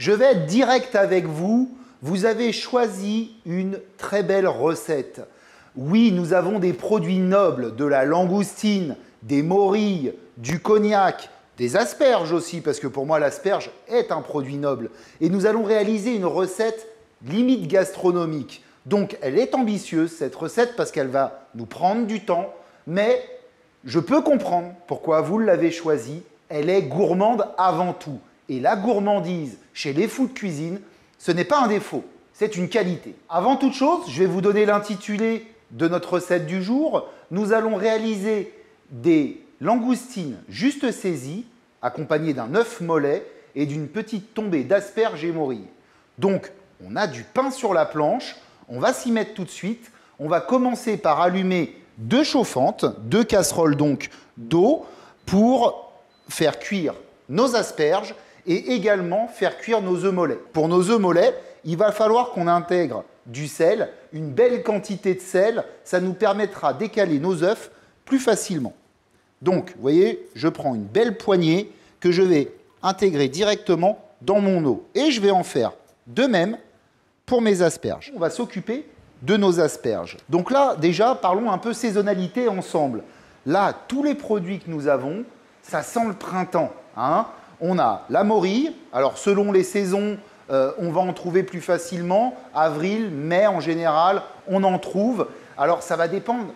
Je vais être direct avec vous. Vous avez choisi une très belle recette. Oui, nous avons des produits nobles, de la langoustine, des morilles, du cognac, des asperges aussi, parce que pour moi l'asperge est un produit noble. Et nous allons réaliser une recette limite gastronomique. Donc elle est ambitieuse cette recette parce qu'elle va nous prendre du temps, mais je peux comprendre pourquoi vous l'avez choisie. Elle est gourmande avant tout. Et la gourmandise chez les fous de cuisine, ce n'est pas un défaut, c'est une qualité. Avant toute chose, je vais vous donner l'intitulé de notre recette du jour. Nous allons réaliser des langoustines juste saisies, accompagnées d'un œuf mollet et d'une petite tombée d'asperges et morilles. Donc, on a du pain sur la planche, on va s'y mettre tout de suite. On va commencer par allumer deux chauffantes, deux casseroles donc d'eau pour faire cuire nos asperges et également faire cuire nos œufs mollets. Pour nos œufs mollets, il va falloir qu'on intègre du sel, une belle quantité de sel. Ça nous permettra d'écaler nos œufs plus facilement. Donc, vous voyez, je prends une belle poignée que je vais intégrer directement dans mon eau. Et je vais en faire de même pour mes asperges. On va s'occuper de nos asperges. Donc là, déjà, parlons un peu saisonnalité ensemble. Là, tous les produits que nous avons, ça sent le printemps, hein. On a la morille. Alors, selon les saisons, on va en trouver plus facilement. Avril, mai en général, on en trouve. Alors, ça va dépendre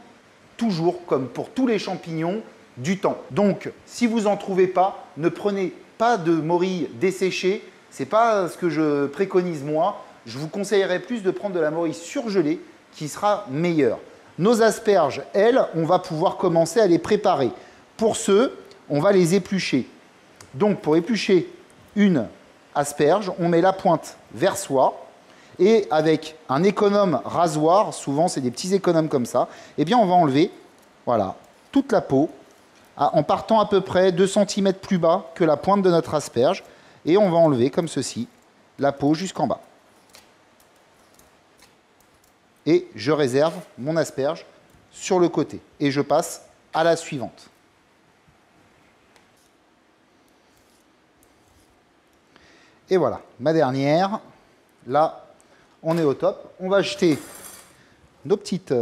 toujours, comme pour tous les champignons, du temps. Donc, si vous n'en trouvez pas, ne prenez pas de morille desséchée. Ce n'est pas ce que je préconise moi. Je vous conseillerais plus de prendre de la morille surgelée qui sera meilleure. Nos asperges, elles, on va pouvoir commencer à les préparer. Pour ce, on va les éplucher. Donc, pour éplucher une asperge, on met la pointe vers soi et avec un économe rasoir, souvent c'est des petits économes comme ça, eh bien on va enlever, voilà, toute la peau en partant à peu près 2 cm plus bas que la pointe de notre asperge et on va enlever comme ceci la peau jusqu'en bas. Et je réserve mon asperge sur le côté et je passe à la suivante. Et voilà, ma dernière. Là, on est au top. On va jeter nos petites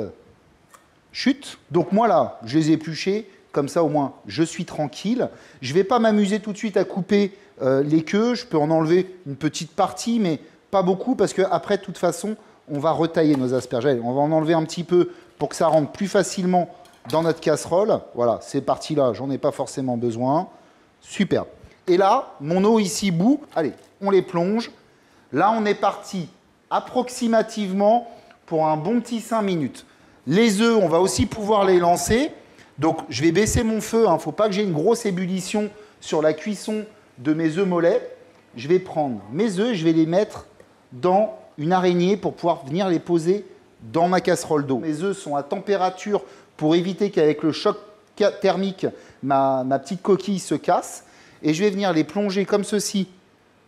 chutes. Donc moi là, je les ai épluchées. Comme ça, au moins, je suis tranquille. Je ne vais pas m'amuser tout de suite à couper les queues. Je peux en enlever une petite partie, mais pas beaucoup parce qu'après, de toute façon, on va retailler nos asperges. Allez, on va en enlever un petit peu pour que ça rentre plus facilement dans notre casserole. Voilà, ces parties-là, j'en ai pas forcément besoin. Superbe. Et là, mon eau ici bout, allez, on les plonge. Là, on est parti approximativement pour un bon petit 5 minutes. Les œufs, on va aussi pouvoir les lancer. Donc, je vais baisser mon feu. Il ne faut pas que j'ai une grosse ébullition sur la cuisson de mes œufs mollets. Je vais prendre mes œufs et je vais les mettre dans une araignée pour pouvoir venir les poser dans ma casserole d'eau. Mes œufs sont à température pour éviter qu'avec le choc thermique, ma petite coquille se casse. Et je vais venir les plonger comme ceci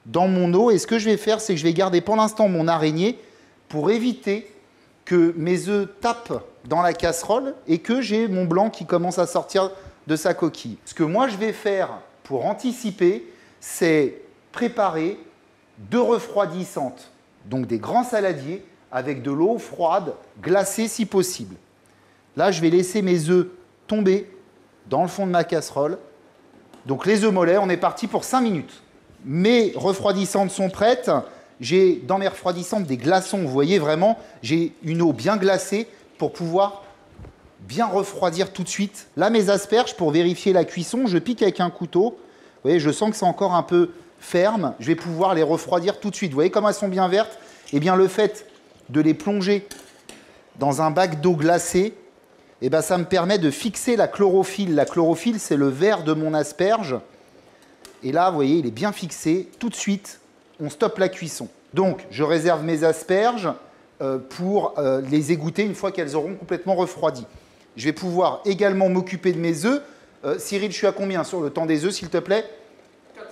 dans mon eau. Et ce que je vais faire, c'est que je vais garder pour l'instant mon araignée pour éviter que mes œufs tapent dans la casserole et que j'ai mon blanc qui commence à sortir de sa coquille. Ce que moi je vais faire pour anticiper, c'est préparer 2 refroidissantes, donc des grands saladiers avec de l'eau froide, glacée si possible. Là, je vais laisser mes œufs tomber dans le fond de ma casserole. Donc les œufs mollets, on est parti pour 5 minutes. Mes refroidissantes sont prêtes. J'ai dans mes refroidissantes des glaçons. Vous voyez vraiment, j'ai une eau bien glacée pour pouvoir bien refroidir tout de suite. Là, mes asperges, pour vérifier la cuisson, je pique avec un couteau. Vous voyez, je sens que c'est encore un peu ferme. Je vais pouvoir les refroidir tout de suite. Vous voyez comment elles sont bien vertes? Eh bien, le fait de les plonger dans un bac d'eau glacée, eh bien, ça me permet de fixer la chlorophylle. La chlorophylle, c'est le vert de mon asperge. Et là, vous voyez, il est bien fixé. Tout de suite, on stoppe la cuisson. Donc, je réserve mes asperges pour les égoutter une fois qu'elles auront complètement refroidi. Je vais pouvoir également m'occuper de mes œufs. Cyril, je suis à combien sur le temps des œufs, s'il te plaît? 4,50.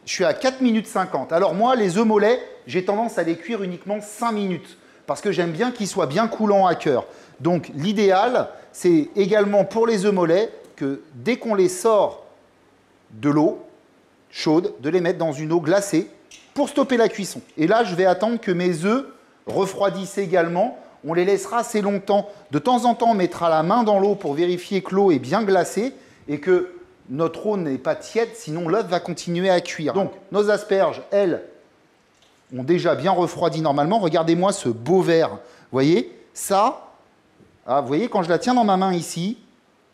Je suis à 4 minutes 50. Alors moi, les œufs mollets, j'ai tendance à les cuire uniquement 5 minutes parce que j'aime bien qu'ils soient bien coulants à cœur. Donc, l'idéal, c'est également pour les œufs mollets que dès qu'on les sort de l'eau chaude, de les mettre dans une eau glacée pour stopper la cuisson. Et là, je vais attendre que mes œufs refroidissent également. On les laissera assez longtemps. De temps en temps, on mettra la main dans l'eau pour vérifier que l'eau est bien glacée et que notre eau n'est pas tiède, sinon l'œuf va continuer à cuire. Donc, nos asperges, elles, ont déjà bien refroidi normalement. Regardez-moi ce beau vert. Vous voyez, ça, vous voyez, quand je la tiens dans ma main ici,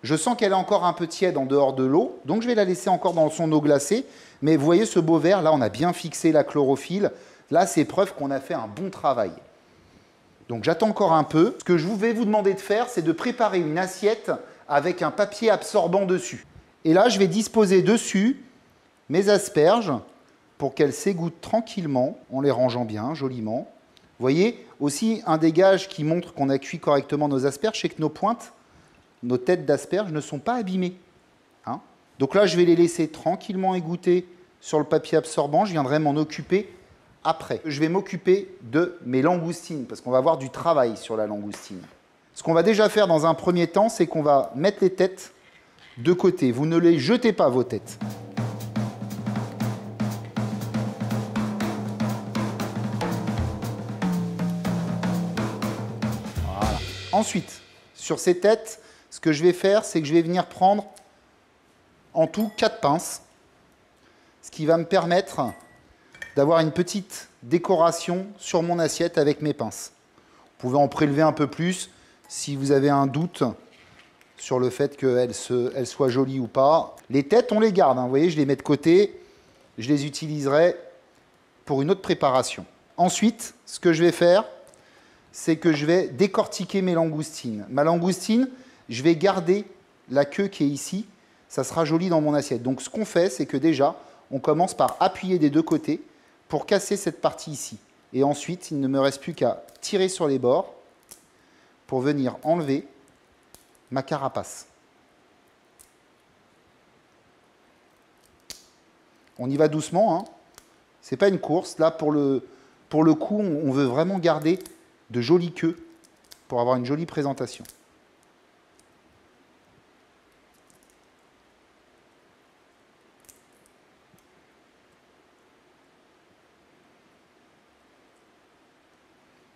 je sens qu'elle est encore un peu tiède en dehors de l'eau. Donc, je vais la laisser encore dans son eau glacée. Mais vous voyez ce beau vert, là, on a bien fixé la chlorophylle. Là, c'est preuve qu'on a fait un bon travail. Donc, j'attends encore un peu. Ce que je vais vous demander de faire, c'est de préparer une assiette avec un papier absorbant dessus. Et là, je vais disposer dessus mes asperges pour qu'elles s'égouttent tranquillement, en les rangeant bien, joliment. Vous voyez, aussi, un des gages qui montre qu'on a cuit correctement nos asperges, c'est que nos pointes, nos têtes d'asperges ne sont pas abîmées. Hein? Donc là, je vais les laisser tranquillement égoutter sur le papier absorbant. Je viendrai m'en occuper après. Je vais m'occuper de mes langoustines, parce qu'on va avoir du travail sur la langoustine. Ce qu'on va déjà faire dans un premier temps, c'est qu'on va mettre les têtes de côté. Vous ne les jetez pas, vos têtes. Voilà. Ensuite, sur ces têtes, ce que je vais faire, c'est que je vais venir prendre en tout 4 pinces, ce qui va me permettre d'avoir une petite décoration sur mon assiette avec mes pinces. Vous pouvez en prélever un peu plus si vous avez un doute sur le fait qu'elle soit jolie ou pas. Les têtes, on les garde. Hein. Vous voyez, je les mets de côté. Je les utiliserai pour une autre préparation. Ensuite, ce que je vais faire, c'est que je vais décortiquer mes langoustines. Ma langoustine, je vais garder la queue qui est ici. Ça sera joli dans mon assiette. Donc, ce qu'on fait, c'est que déjà, on commence par appuyer des deux côtés pour casser cette partie ici. Et ensuite, il ne me reste plus qu'à tirer sur les bords pour venir enlever ma carapace. On y va doucement, hein. Ce n'est pas une course. Là, pour le coup, on veut vraiment garder de jolies queues pour avoir une jolie présentation.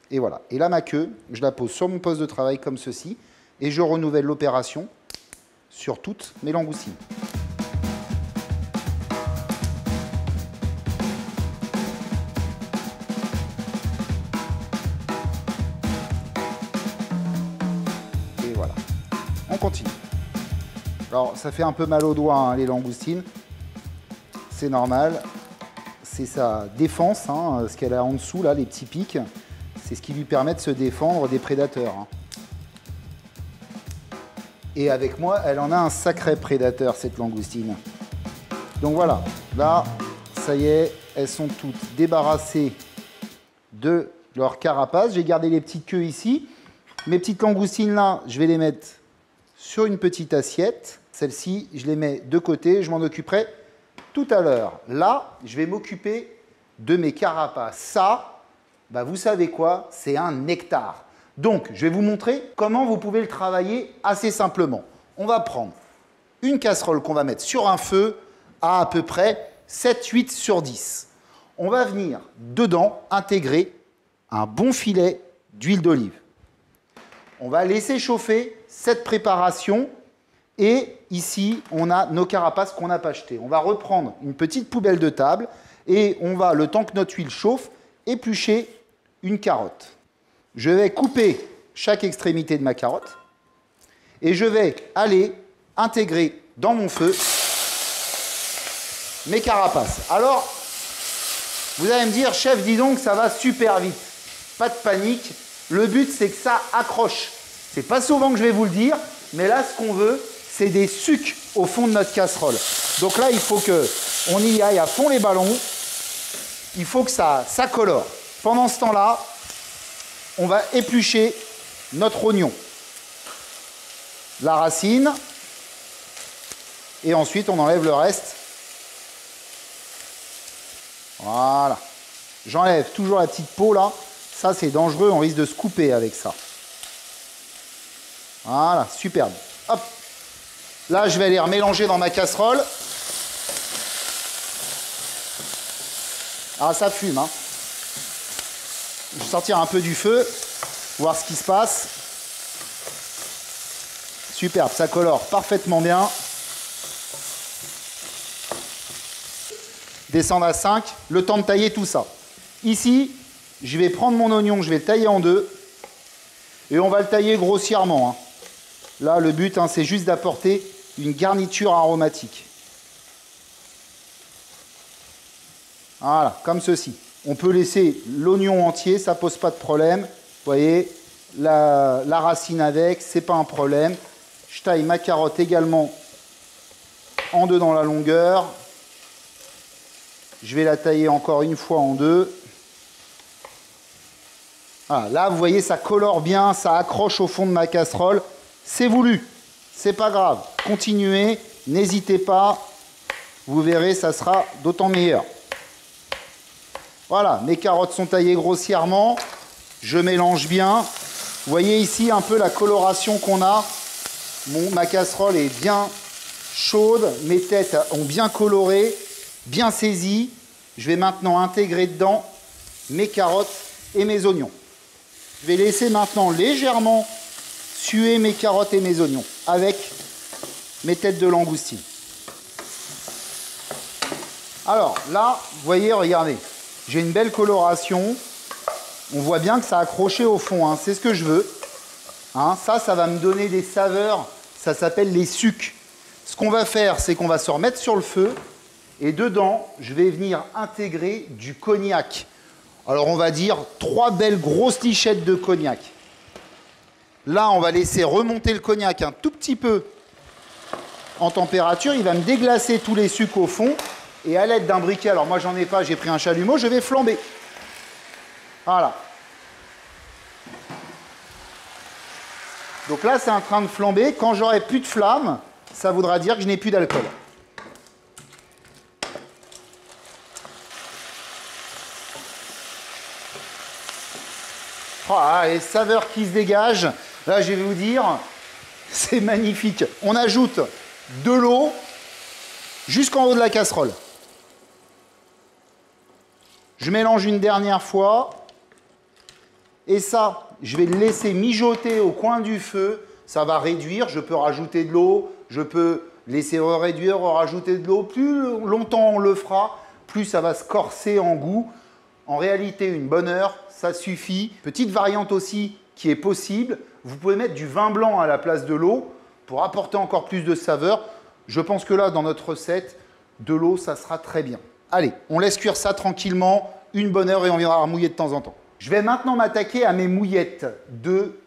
Et voilà. Et là, ma queue, je la pose sur mon poste de travail comme ceci. Et je renouvelle l'opération sur toutes mes langoustines. Et voilà. On continue. Alors, ça fait un peu mal aux doigts, hein, les langoustines. C'est normal. C'est sa défense, hein, ce qu'elle a en dessous, là, les petits pics. C'est ce qui lui permet de se défendre des prédateurs. Hein. Et avec moi, elle en a un sacré prédateur, cette langoustine. Donc voilà, là, ça y est, elles sont toutes débarrassées de leur carapace. J'ai gardé les petites queues ici. Mes petites langoustines là, je vais les mettre sur une petite assiette. Celles-ci, je les mets de côté, je m'en occuperai tout à l'heure. Là, je vais m'occuper de mes carapaces. Ça, bah, vous savez quoi? C'est un nectar. Donc, je vais vous montrer comment vous pouvez le travailler assez simplement. On va prendre une casserole qu'on va mettre sur un feu à peu près 7-8 sur 10. On va venir dedans intégrer un bon filet d'huile d'olive. On va laisser chauffer cette préparation et ici, on a nos carapaces qu'on n'a pas achetées. On va reprendre une petite poubelle de table et on va, le temps que notre huile chauffe, éplucher une carotte. Je vais couper chaque extrémité de ma carotte et je vais aller intégrer dans mon feu mes carapaces. Alors, vous allez me dire, chef, dis donc, ça va super vite. Pas de panique. Le but, c'est que ça accroche. C'est pas souvent que je vais vous le dire, mais là, ce qu'on veut, c'est des sucs au fond de notre casserole. Donc là, il faut qu'on y aille à fond les ballons. Il faut que ça colore. Pendant ce temps-là, on va éplucher notre oignon, la racine, et ensuite on enlève le reste. Voilà. J'enlève toujours la petite peau là. Ça, c'est dangereux, on risque de se couper avec ça. Voilà, superbe. Hop. Là, je vais les remélanger dans ma casserole. Ah, ça fume, hein. Je vais sortir un peu du feu, voir ce qui se passe. Superbe, ça colore parfaitement bien. Descendre à 5, le temps de tailler tout ça. Ici, je vais prendre mon oignon, je vais le tailler en deux. Et on va le tailler grossièrement, hein. Là, le but, hein, c'est juste d'apporter une garniture aromatique. Voilà, comme ceci. On peut laisser l'oignon entier, ça ne pose pas de problème. Vous voyez, la racine avec, c'est pas un problème. Je taille ma carotte également en deux dans la longueur. Je vais la tailler encore une fois en deux. Voilà, là, vous voyez, ça colore bien, ça accroche au fond de ma casserole. C'est voulu, c'est pas grave. Continuez, n'hésitez pas. Vous verrez, ça sera d'autant meilleur. Voilà, mes carottes sont taillées grossièrement. Je mélange bien. Vous voyez ici un peu la coloration qu'on a. Ma casserole est bien chaude. Mes têtes ont bien coloré, bien saisi. Je vais maintenant intégrer dedans mes carottes et mes oignons. Je vais laisser maintenant légèrement suer mes carottes et mes oignons avec mes têtes de langoustine. Alors là, vous voyez, regardez, j'ai une belle coloration. On voit bien que ça a accroché au fond, hein. C'est ce que je veux. Hein, ça va me donner des saveurs. Ça s'appelle les sucs. Ce qu'on va faire, c'est qu'on va se remettre sur le feu. Et dedans, je vais venir intégrer du cognac. Alors on va dire 3 belles grosses lichettes de cognac. Là, on va laisser remonter le cognac un tout petit peu en température. Il va me déglacer tous les sucs au fond. Et à l'aide d'un briquet, alors moi j'en ai pas, j'ai pris un chalumeau, je vais flamber. Voilà. Donc là, c'est en train de flamber. Quand j'aurai plus de flamme, ça voudra dire que je n'ai plus d'alcool. Ah, les saveurs qui se dégagent, là je vais vous dire, c'est magnifique. On ajoute de l'eau jusqu'en haut de la casserole. Je mélange une dernière fois. Et ça, je vais le laisser mijoter au coin du feu. Ça va réduire, je peux rajouter de l'eau, je peux laisser réduire, rajouter de l'eau. Plus longtemps on le fera, plus ça va se corser en goût. En réalité, une bonne heure, ça suffit. Petite variante aussi qui est possible, vous pouvez mettre du vin blanc à la place de l'eau pour apporter encore plus de saveur. Je pense que là, dans notre recette, de l'eau, ça sera très bien. Allez, on laisse cuire ça tranquillement, une bonne heure et on viendra remouiller de temps en temps. Je vais maintenant m'attaquer à mes mouillettes de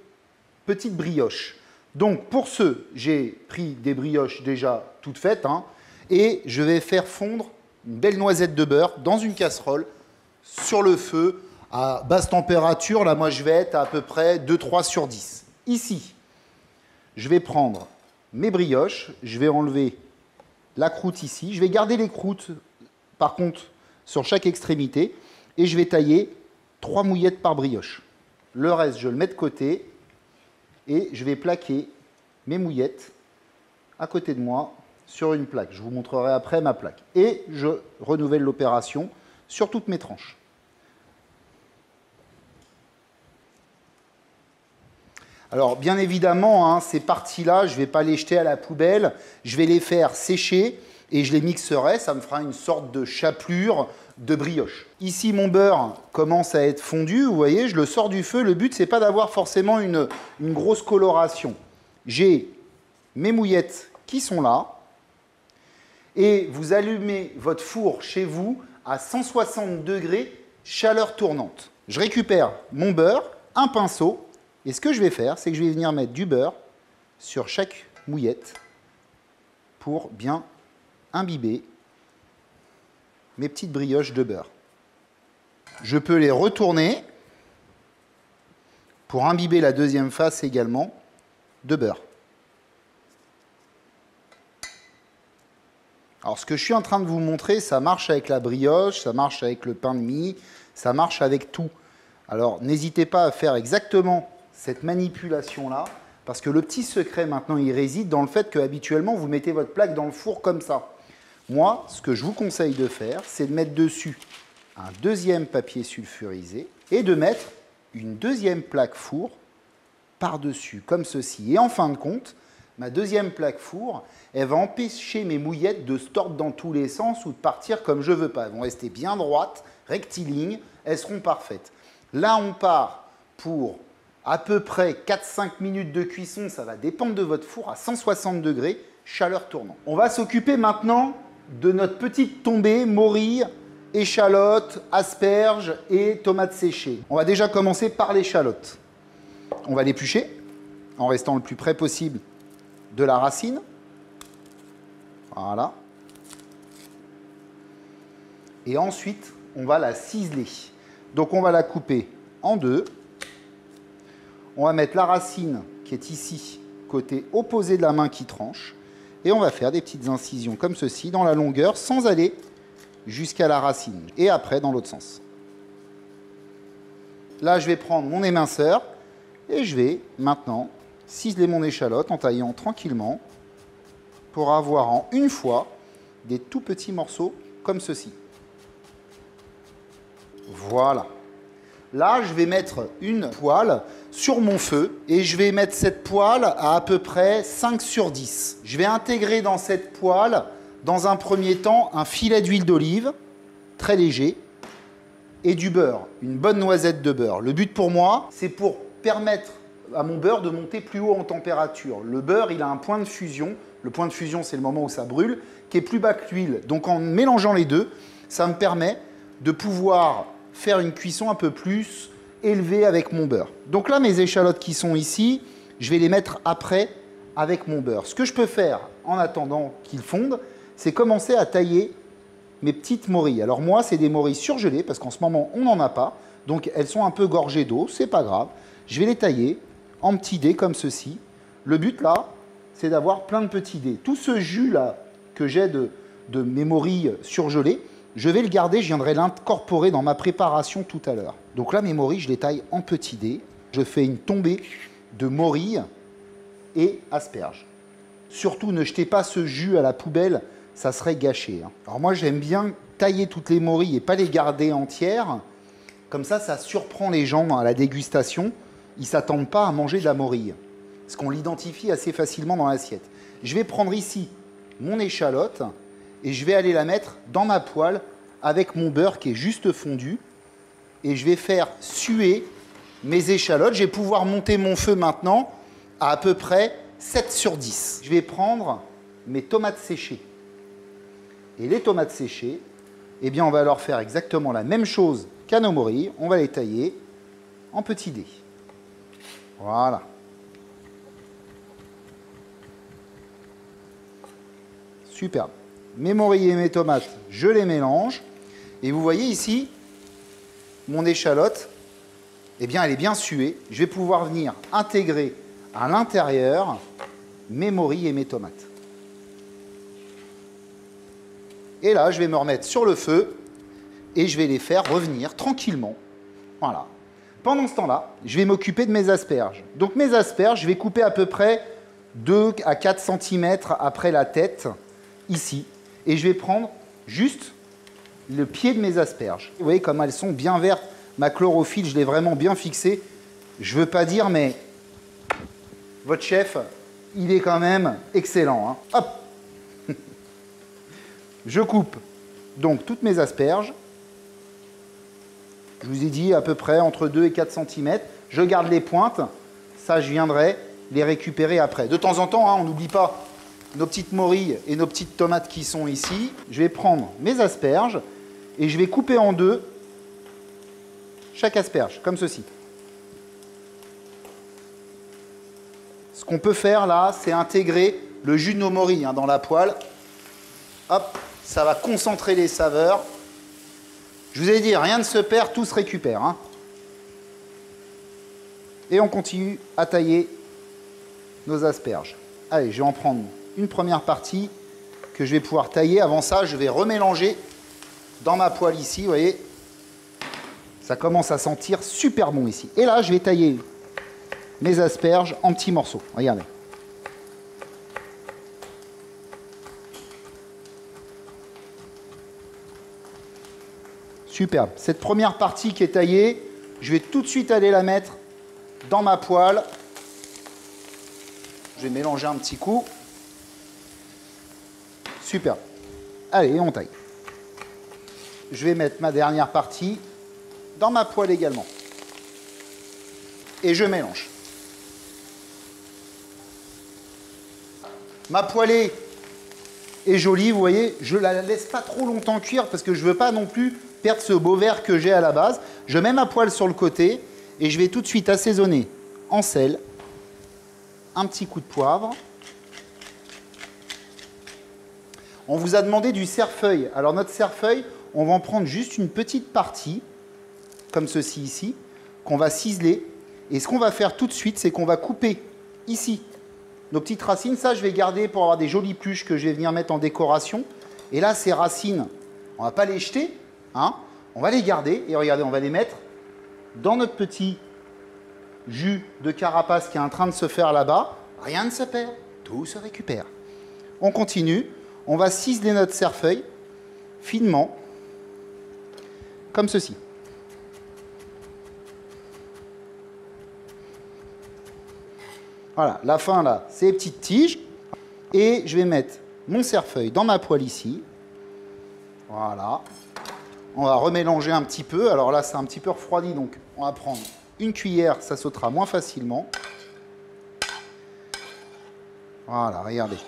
petites brioches. Donc pour ce, j'ai pris des brioches déjà toutes faites, hein, et je vais faire fondre une belle noisette de beurre dans une casserole sur le feu à basse température. Là, moi, je vais être à peu près 2-3 sur 10. Ici, je vais prendre mes brioches, je vais enlever la croûte ici. Je vais garder les croûtes, par contre, sur chaque extrémité, et je vais tailler 3 mouillettes par brioche. Le reste, je le mets de côté et je vais plaquer mes mouillettes à côté de moi sur une plaque. Je vous montrerai après ma plaque. Et je renouvelle l'opération sur toutes mes tranches. Alors, bien évidemment, hein, ces parties-là, je ne vais pas les jeter à la poubelle. Je vais les faire sécher et je les mixerai. Ça me fera une sorte de chapelure de brioche. Ici, mon beurre commence à être fondu. Vous voyez, je le sors du feu. Le but, ce n'est pas d'avoir forcément une grosse coloration. J'ai mes mouillettes qui sont là. Et vous allumez votre four chez vous à 160 degrés, chaleur tournante. Je récupère mon beurre, un pinceau. Et ce que je vais faire, c'est que je vais venir mettre du beurre sur chaque mouillette pour bien imbiber mes petites brioches de beurre. Je peux les retourner pour imbiber la deuxième face également de beurre. Alors ce que je suis en train de vous montrer, ça marche avec la brioche, ça marche avec le pain de mie, ça marche avec tout. Alors n'hésitez pas à faire exactement cette manipulation-là, parce que le petit secret maintenant, il réside dans le fait que habituellement vous mettez votre plaque dans le four comme ça. Moi, ce que je vous conseille de faire, c'est de mettre dessus un deuxième papier sulfurisé et de mettre une deuxième plaque four par-dessus, comme ceci. Et en fin de compte, ma deuxième plaque four, elle va empêcher mes mouillettes de se tordre dans tous les sens ou de partir comme je veux pas. Elles vont rester bien droites, rectilignes, elles seront parfaites. Là, on part pour à peu près 4-5 minutes de cuisson, ça va dépendre de votre four, à 160 degrés, chaleur tournante. On va s'occuper maintenant de notre petite tombée, morille, échalotes, asperges et tomates séchées. On va déjà commencer par l'échalote. On va l'éplucher en restant le plus près possible de la racine. Voilà. Et ensuite, on va la ciseler. Donc on va la couper en deux. On va mettre la racine qui est ici, côté opposé de la main qui tranche. Et on va faire des petites incisions comme ceci dans la longueur sans aller jusqu'à la racine. Et après, dans l'autre sens. Là, je vais prendre mon éminceur et je vais maintenant ciseler mon échalote en taillant tranquillement pour avoir en une fois des tout petits morceaux comme ceci. Voilà. Là, je vais mettre une poêle sur mon feu et je vais mettre cette poêle à peu près 5 sur 10. Je vais intégrer dans cette poêle, dans un premier temps, un filet d'huile d'olive, très léger, et du beurre, une bonne noisette de beurre. Le but pour moi, c'est pour permettre à mon beurre de monter plus haut en température. Le beurre, il a un point de fusion. Le point de fusion, c'est le moment où ça brûle, qui est plus bas que l'huile. Donc en mélangeant les deux, ça me permet de pouvoir faire une cuisson un peu plus élevée avec mon beurre. Donc là, mes échalotes qui sont ici, je vais les mettre après avec mon beurre. Ce que je peux faire en attendant qu'ils fondent, c'est commencer à tailler mes petites morilles. Alors moi, c'est des morilles surgelées parce qu'en ce moment, on n'en a pas. Donc elles sont un peu gorgées d'eau, c'est pas grave. Je vais les tailler en petits dés comme ceci. Le but là, c'est d'avoir plein de petits dés. Tout ce jus là que j'ai de mes morilles surgelées, je vais le garder, je viendrai l'incorporer dans ma préparation tout à l'heure. Donc là, mes morilles, je les taille en petits dés. Je fais une tombée de morilles et asperges. Surtout, ne jetez pas ce jus à la poubelle, ça serait gâché. Alors moi, j'aime bien tailler toutes les morilles et pas les garder entières. Comme ça surprend les gens à la dégustation. Ils ne s'attendent pas à manger de la morille. Parce qu'on l'identifie assez facilement dans l'assiette. Je vais prendre ici mon échalote et je vais aller la mettre dans ma poêle avec mon beurre qui est juste fondu. Et je vais faire suer mes échalotes. Je vais pouvoir monter mon feu maintenant à peu près 7 sur 10. Je vais prendre mes tomates séchées. Et les tomates séchées, eh bien, on va leur faire exactement la même chose qu'à nos morilles. On va les tailler en petits dés. Voilà. Superbe. Mes morilles et mes tomates, je les mélange. Et vous voyez ici, mon échalote, eh bien, elle est bien suée. Je vais pouvoir venir intégrer à l'intérieur mes morilles et mes tomates. Et là, je vais me remettre sur le feu et je vais les faire revenir tranquillement. Voilà. Pendant ce temps-là, je vais m'occuper de mes asperges. Donc mes asperges, je vais couper à peu près 2 à 4 cm après la tête, ici. Et je vais prendre juste le pied de mes asperges. Vous voyez comme elles sont bien vertes. Ma chlorophylle, je l'ai vraiment bien fixée. Je ne veux pas dire, mais votre chef, il est quand même excellent. Hein. Hop. Je coupe donc toutes mes asperges. Je vous ai dit à peu près entre 2 et 4 cm. Je garde les pointes. Ça, je viendrai les récupérer après. De temps en temps, hein, on n'oublie pas nos petites morilles et nos petites tomates qui sont ici. Je vais prendre mes asperges et je vais couper en deux chaque asperge, comme ceci. Ce qu'on peut faire là, c'est intégrer le jus de nos morilles dans la poêle. Hop, ça va concentrer les saveurs. Je vous ai dit, rien ne se perd, tout se récupère. Hein. Et on continue à tailler nos asperges. Allez, je vais en prendre une première partie que je vais pouvoir tailler. Avant ça, je vais remélanger dans ma poêle ici, vous voyez. Ça commence à sentir super bon ici. Et là, je vais tailler mes asperges en petits morceaux. Regardez. Superbe. Cette première partie qui est taillée, je vais tout de suite aller la mettre dans ma poêle. Je vais mélanger un petit coup. Superbe. Allez, on taille. Je vais mettre ma dernière partie dans ma poêle également. Et je mélange. Ma poêlée est jolie, vous voyez, je ne la laisse pas trop longtemps cuire parce que je ne veux pas non plus perdre ce beau vert que j'ai à la base. Je mets ma poêle sur le côté et je vais tout de suite assaisonner en sel, un petit coup de poivre. On vous a demandé du cerfeuil. Alors notre cerfeuil, on va en prendre juste une petite partie, comme ceci ici, qu'on va ciseler. Et ce qu'on va faire tout de suite, c'est qu'on va couper ici nos petites racines. Ça, je vais garder pour avoir des jolies pluches que je vais venir mettre en décoration. Et là, ces racines, on ne va pas les jeter, hein, on va les garder. Et regardez, on va les mettre dans notre petit jus de carapace qui est en train de se faire là-bas. Rien ne se perd, tout se récupère. On continue. On va ciseler notre cerfeuil finement, comme ceci. Voilà, la fin là, c'est les petites tiges. Et je vais mettre mon cerfeuil dans ma poêle ici. Voilà. On va remélanger un petit peu. Alors là, c'est un petit peu refroidi, donc on va prendre une cuillère, ça sautera moins facilement. Voilà, regardez.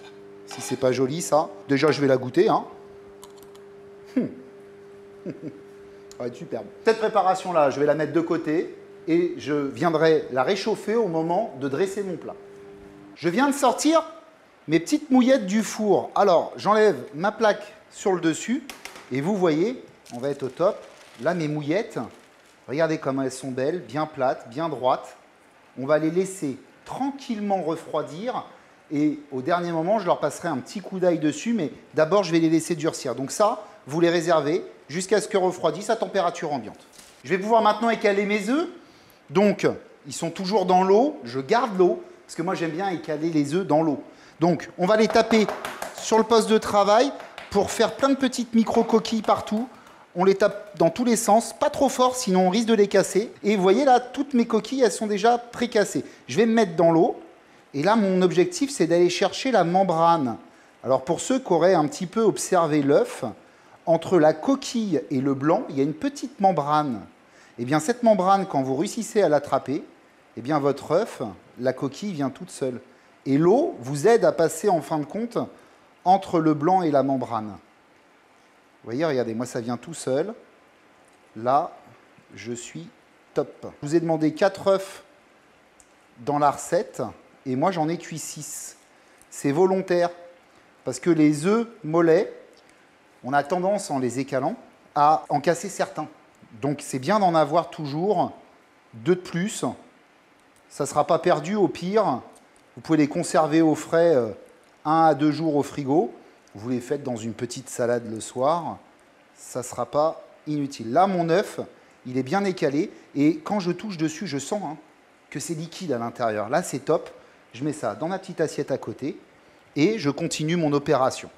Si c'est pas joli, ça. Déjà, je vais la goûter. Hein. Ça va être superbe. Cette préparation-là, je vais la mettre de côté et je viendrai la réchauffer au moment de dresser mon plat. Je viens de sortir mes petites mouillettes du four. Alors, j'enlève ma plaque sur le dessus et vous voyez, on va être au top. Là, mes mouillettes, regardez comment elles sont belles, bien plates, bien droites. On va les laisser tranquillement refroidir. Et au dernier moment, je leur passerai un petit coup d'ail dessus, mais d'abord, je vais les laisser durcir. Donc ça, vous les réservez jusqu'à ce que refroidissent à température ambiante. Je vais pouvoir maintenant écaler mes œufs. Donc, ils sont toujours dans l'eau. Je garde l'eau, parce que moi, j'aime bien écaler les œufs dans l'eau. Donc, on va les taper sur le poste de travail pour faire plein de petites micro-coquilles partout. On les tape dans tous les sens, pas trop fort, sinon on risque de les casser. Et vous voyez là, toutes mes coquilles, elles sont déjà pré-cassées. Je vais me mettre dans l'eau. Et là, mon objectif, c'est d'aller chercher la membrane. Alors, pour ceux qui auraient un petit peu observé l'œuf, entre la coquille et le blanc, il y a une petite membrane. Eh bien, cette membrane, quand vous réussissez à l'attraper, eh bien, votre œuf, la coquille vient toute seule. Et l'eau vous aide à passer, en fin de compte, entre le blanc et la membrane. Vous voyez, regardez, moi, ça vient tout seul. Là, je suis top. Je vous ai demandé 4 œufs dans la recette. Et moi, j'en ai cuit 6. C'est volontaire, parce que les œufs mollets, on a tendance, en les écalant, à en casser certains. Donc, c'est bien d'en avoir toujours 2 de plus. Ça ne sera pas perdu, au pire. Vous pouvez les conserver au frais 1 à 2 jours au frigo. Vous les faites dans une petite salade le soir. Ça ne sera pas inutile. Là, mon œuf, il est bien écalé. Et quand je touche dessus, je sens que c'est liquide à l'intérieur. Là, c'est top. Je mets ça dans ma petite assiette à côté et je continue mon opération.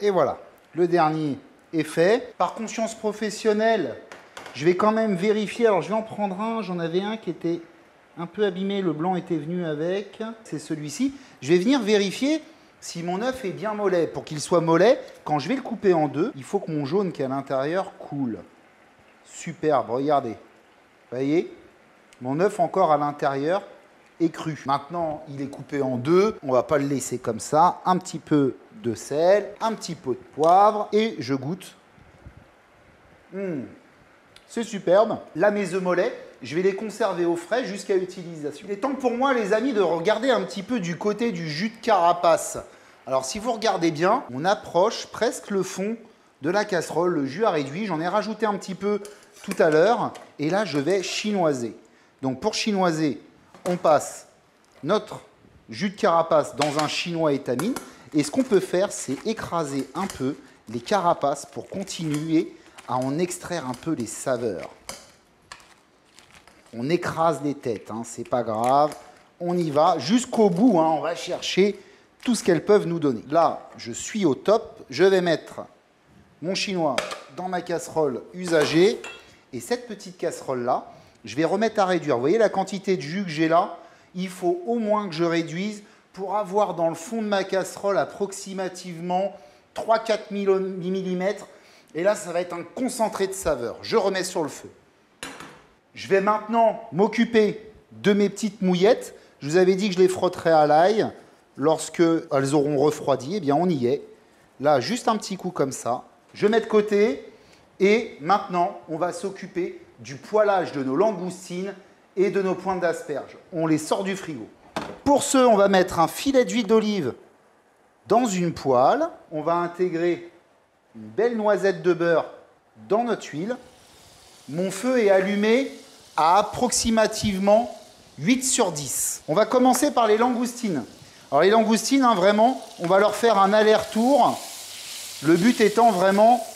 Et voilà, le dernier est fait. Par conscience professionnelle, je vais quand même vérifier. Alors, je vais en prendre un. J'en avais un qui était un peu abîmé. Le blanc était venu avec. C'est celui-ci. Je vais venir vérifier si mon œuf est bien mollet. Pour qu'il soit mollet, quand je vais le couper en deux, il faut que mon jaune qui est à l'intérieur coule. Superbe, regardez. Vous voyez ? Mon œuf encore à l'intérieur est cru. Maintenant, il est coupé en deux. On ne va pas le laisser comme ça. Un petit peu de sel, un petit peu de poivre et je goûte. C'est superbe. Là, mes œufs mollets, je vais les conserver au frais jusqu'à utilisation. Il est temps pour moi, les amis, de regarder un petit peu du côté du jus de carapace. Alors, si vous regardez bien, on approche presque le fond de la casserole. Le jus a réduit. J'en ai rajouté un petit peu tout à l'heure. Et là, je vais chinoiser. Donc, pour chinoiser, on passe notre jus de carapace dans un chinois étamine. Et ce qu'on peut faire, c'est écraser un peu les carapaces pour continuer à en extraire un peu les saveurs. On écrase les têtes, c'est pas grave. On y va jusqu'au bout, on va chercher tout ce qu'elles peuvent nous donner. Là, je suis au top. Je vais mettre mon chinois dans ma casserole usagée. Et cette petite casserole-là, je vais remettre à réduire. Vous voyez la quantité de jus que j'ai là? Il faut au moins que je réduise pour avoir dans le fond de ma casserole approximativement 3-4 mm. Et là, ça va être un concentré de saveur. Je remets sur le feu. Je vais maintenant m'occuper de mes petites mouillettes. Je vous avais dit que je les frotterais à l'ail lorsque elles auront refroidi. Eh bien, on y est. Là, juste un petit coup comme ça. Je mets de côté. Et maintenant, on va s'occuper du poêlage de nos langoustines et de nos pointes d'asperges. On les sort du frigo. Pour ce, on va mettre un filet d'huile d'olive dans une poêle. On va intégrer une belle noisette de beurre dans notre huile. Mon feu est allumé à approximativement 8 sur 10. On va commencer par les langoustines. Alors les langoustines, hein, vraiment, on va leur faire un aller-retour. Le but étant vraiment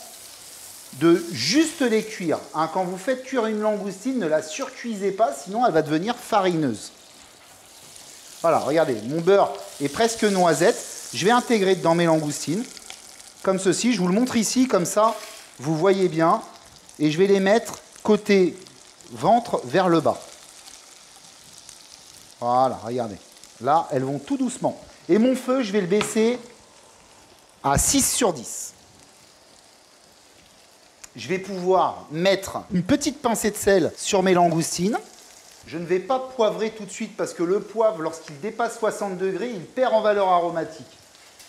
de juste les cuire. Hein, quand vous faites cuire une langoustine, ne la surcuisez pas, sinon elle va devenir farineuse. Voilà, regardez, mon beurre est presque noisette. Je vais intégrer dans mes langoustines, comme ceci. Je vous le montre ici, comme ça, vous voyez bien. Et je vais les mettre côté ventre vers le bas. Voilà, regardez. Là, elles vont tout doucement. Et mon feu, je vais le baisser à 6 sur 10. Je vais pouvoir mettre une petite pincée de sel sur mes langoustines. Je ne vais pas poivrer tout de suite parce que le poivre, lorsqu'il dépasse 60 degrés, il perd en valeur aromatique.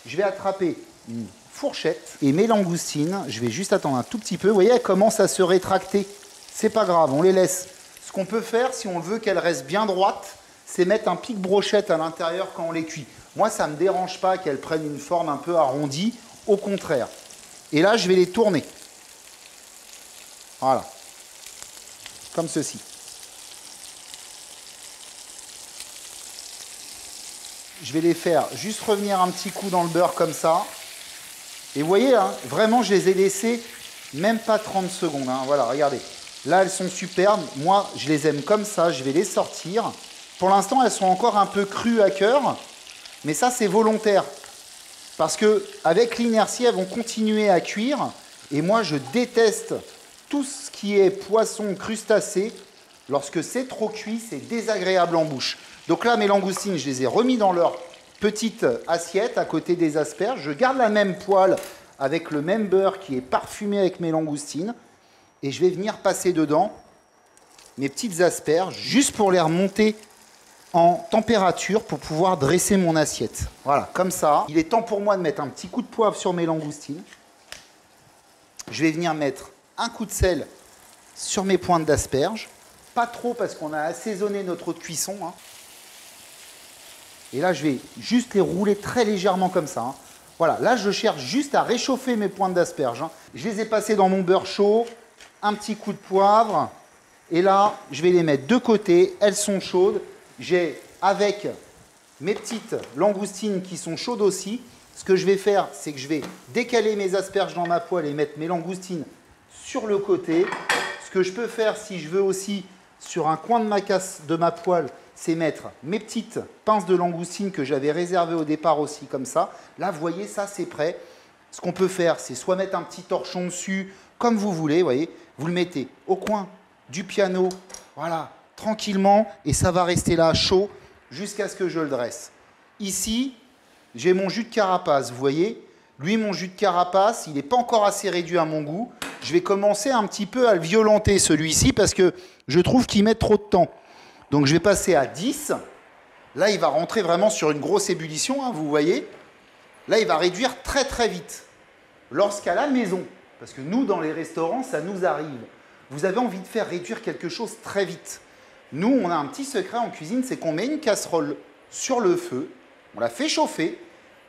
Je vais attraper une fourchette et mes langoustines, je vais juste attendre un tout petit peu. Vous voyez, elles commencent à se rétracter. C'est pas grave, on les laisse. Ce qu'on peut faire, si on veut qu'elles restent bien droites, c'est mettre un pic brochette à l'intérieur quand on les cuit. Moi, ça ne me dérange pas qu'elles prennent une forme un peu arrondie, au contraire. Et là, je vais les tourner. Voilà. Comme ceci. Je vais les faire juste revenir un petit coup dans le beurre comme ça. Et vous voyez, hein, vraiment, je les ai laissés même pas 30 secondes. Hein. Voilà, regardez. Là, elles sont superbes. Moi, je les aime comme ça. Je vais les sortir. Pour l'instant, elles sont encore un peu crues à cœur. Mais ça, c'est volontaire. Parce qu'avec l'inertie, elles vont continuer à cuire. Et moi, je déteste tout ce qui est poisson, crustacé. Lorsque c'est trop cuit, c'est désagréable en bouche. Donc là, mes langoustines, je les ai remis dans leur petite assiette à côté des asperges. Je garde la même poêle avec le même beurre qui est parfumé avec mes langoustines. Et je vais venir passer dedans mes petites asperges juste pour les remonter en température pour pouvoir dresser mon assiette. Voilà, comme ça. Il est temps pour moi de mettre un petit coup de poivre sur mes langoustines. Je vais venir mettre un coup de sel sur mes pointes d'asperges. Pas trop parce qu'on a assaisonné notre eau de cuisson. Hein. Et là, je vais juste les rouler très légèrement comme ça. Hein. Voilà, là, je cherche juste à réchauffer mes pointes d'asperges. Hein. Je les ai passées dans mon beurre chaud, un petit coup de poivre. Et là, je vais les mettre de côté. Elles sont chaudes. J'ai, avec mes petites langoustines qui sont chaudes aussi, ce que je vais faire, c'est que je vais décaler mes asperges dans ma poêle et mettre mes langoustines sur le côté. Ce que je peux faire, si je veux aussi, sur un coin de ma poêle, c'est mettre mes petites pinces de langoustine que j'avais réservées au départ aussi, comme ça. Là, vous voyez, ça, c'est prêt. Ce qu'on peut faire, c'est soit mettre un petit torchon dessus, comme vous voulez, vous voyez. Vous le mettez au coin du piano, voilà, tranquillement, et ça va rester là, chaud, jusqu'à ce que je le dresse. Ici, j'ai mon jus de carapace, vous voyez. Lui, mon jus de carapace, il n'est pas encore assez réduit à mon goût. Je vais commencer un petit peu à le violenter, celui-ci, parce que je trouve qu'il met trop de temps. Donc je vais passer à 10. Là, il va rentrer vraiment sur une grosse ébullition, hein, vous voyez. Là, il va réduire très très vite. Lorsqu'à la maison, parce que nous, dans les restaurants, ça nous arrive, vous avez envie de faire réduire quelque chose très vite. Nous, on a un petit secret en cuisine, c'est qu'on met une casserole sur le feu, on la fait chauffer,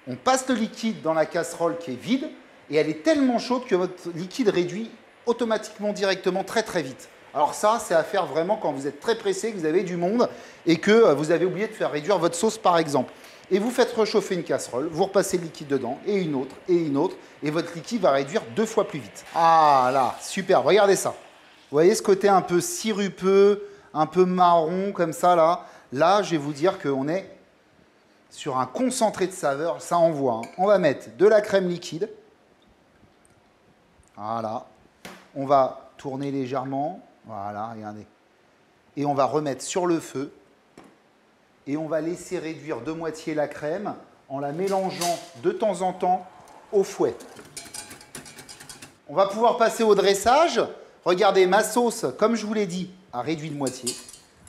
on passe le liquide dans la casserole qui est vide, et elle est tellement chaude que votre liquide réduit automatiquement, directement, très très vite. Alors ça, c'est à faire vraiment quand vous êtes très pressé, que vous avez du monde et que vous avez oublié de faire réduire votre sauce par exemple. Et vous faites rechauffer une casserole, vous repassez le liquide dedans, et une autre, et votre liquide va réduire 2 fois plus vite. Ah là, super, regardez ça. Vous voyez ce côté un peu sirupeux, un peu marron comme ça là. Là, je vais vous dire qu'on est sur un concentré de saveur, ça envoie. Hein. On va mettre de la crème liquide. Voilà. On va tourner légèrement. Voilà, regardez. Et on va remettre sur le feu. Et on va laisser réduire de moitié la crème en la mélangeant de temps en temps au fouet. On va pouvoir passer au dressage. Regardez, ma sauce, comme je vous l'ai dit, a réduit de moitié.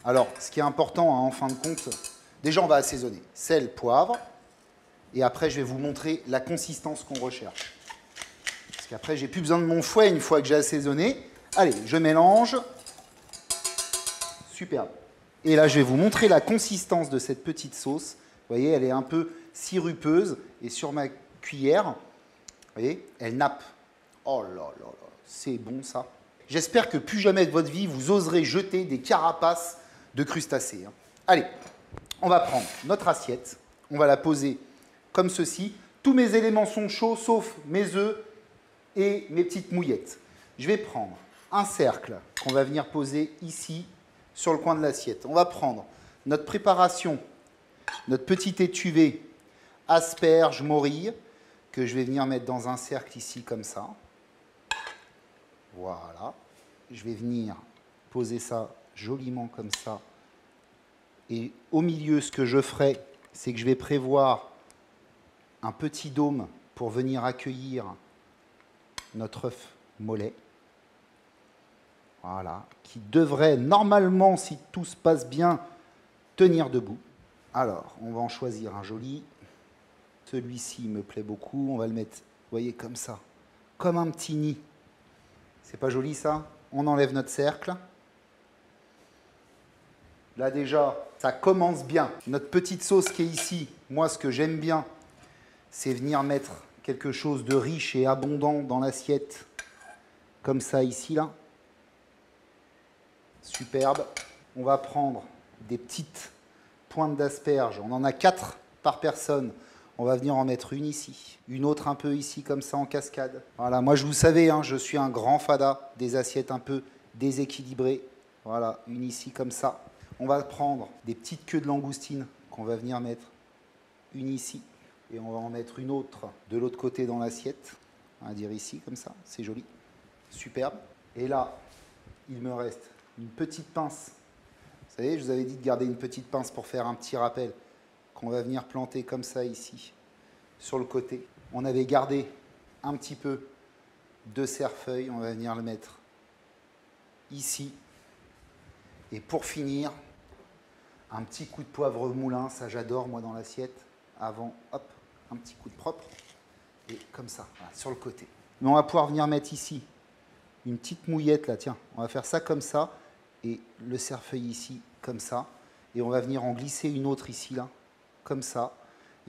Alors, ce qui est important, hein, en fin de compte, déjà on va assaisonner. Sel, poivre. Et après, je vais vous montrer la consistance qu'on recherche. Parce qu'après, j'ai plus besoin de mon fouet une fois que j'ai assaisonné. Allez, je mélange. Superbe. Et là, je vais vous montrer la consistance de cette petite sauce. Vous voyez, elle est un peu sirupeuse. Et sur ma cuillère, vous voyez, elle nappe. Oh là là là, c'est bon ça. J'espère que plus jamais de votre vie, vous oserez jeter des carapaces de crustacés. Allez, on va prendre notre assiette. On va la poser comme ceci. Tous mes éléments sont chauds, sauf mes œufs et mes petites mouillettes. Je vais prendre un cercle qu'on va venir poser ici, sur le coin de l'assiette. On va prendre notre préparation, notre petit étuvée asperges, morilles, que je vais venir mettre dans un cercle ici, comme ça. Voilà. Je vais venir poser ça joliment comme ça. Et au milieu, ce que je ferai, c'est que je vais prévoir un petit dôme pour venir accueillir notre œuf mollet. Voilà, qui devrait normalement, si tout se passe bien, tenir debout. Alors, on va en choisir un joli. Celui-ci me plaît beaucoup. On va le mettre, vous voyez, comme ça, comme un petit nid. C'est pas joli ça? On enlève notre cercle. Là déjà, ça commence bien. Notre petite sauce qui est ici, moi ce que j'aime bien, c'est venir mettre quelque chose de riche et abondant dans l'assiette. Comme ça ici, là. Superbe. On va prendre des petites pointes d'asperges. On en a 4 par personne. On va venir en mettre une ici, une autre un peu ici, comme ça, en cascade. Voilà, moi, je vous savez, hein, je suis un grand fada des assiettes un peu déséquilibrées. Voilà, une ici, comme ça. On va prendre des petites queues de langoustine qu'on va venir mettre une ici. Et on va en mettre une autre de l'autre côté dans l'assiette. On va dire ici, comme ça. C'est joli. Superbe. Et là, il me reste une petite pince. Vous savez, je vous avais dit de garder une petite pince pour faire un petit rappel qu'on va venir planter comme ça ici, sur le côté. On avait gardé un petit peu de cerfeuil, on va venir le mettre ici. Et pour finir, un petit coup de poivre moulin, ça j'adore moi dans l'assiette. Avant, hop, un petit coup de propre. Et comme ça, voilà, sur le côté. Mais on va pouvoir venir mettre ici une petite mouillette là, tiens. On va faire ça comme ça. Et le cerfeuil ici, comme ça. Et on va venir en glisser une autre ici, là, comme ça.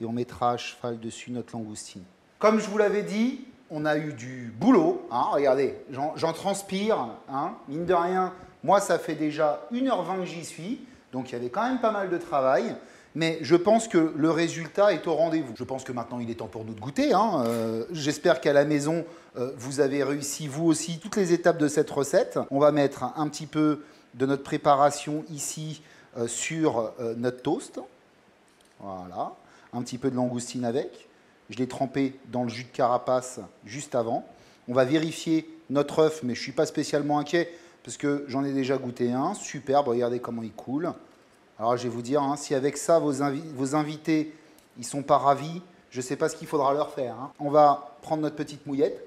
Et on mettra à cheval dessus notre langoustine. Comme je vous l'avais dit, on a eu du boulot. Hein, regardez, j'en transpire. Hein, mine de rien, moi, ça fait déjà 1h20 que j'y suis. Donc, il y avait quand même pas mal de travail. Mais je pense que le résultat est au rendez-vous. Je pense que maintenant, il est temps pour nous de goûter. Hein. J'espère qu'à la maison, vous avez réussi, vous aussi, toutes les étapes de cette recette. On va mettre un petit peu de notre préparation ici sur notre toast. Voilà. Un petit peu de langoustine avec. Je l'ai trempé dans le jus de carapace juste avant. On va vérifier notre œuf, mais je ne suis pas spécialement inquiet parce que j'en ai déjà goûté un. Superbe, regardez comment il coule. Alors je vais vous dire, hein, si avec ça, vos invités, ils ne sont pas ravis, je ne sais pas ce qu'il faudra leur faire. Hein. On va prendre notre petite mouillette.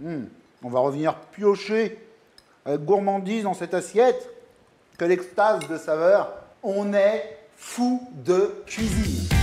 On va revenir piocher avec gourmandise dans cette assiette. Quelle extase de saveur. On est fou de cuisine.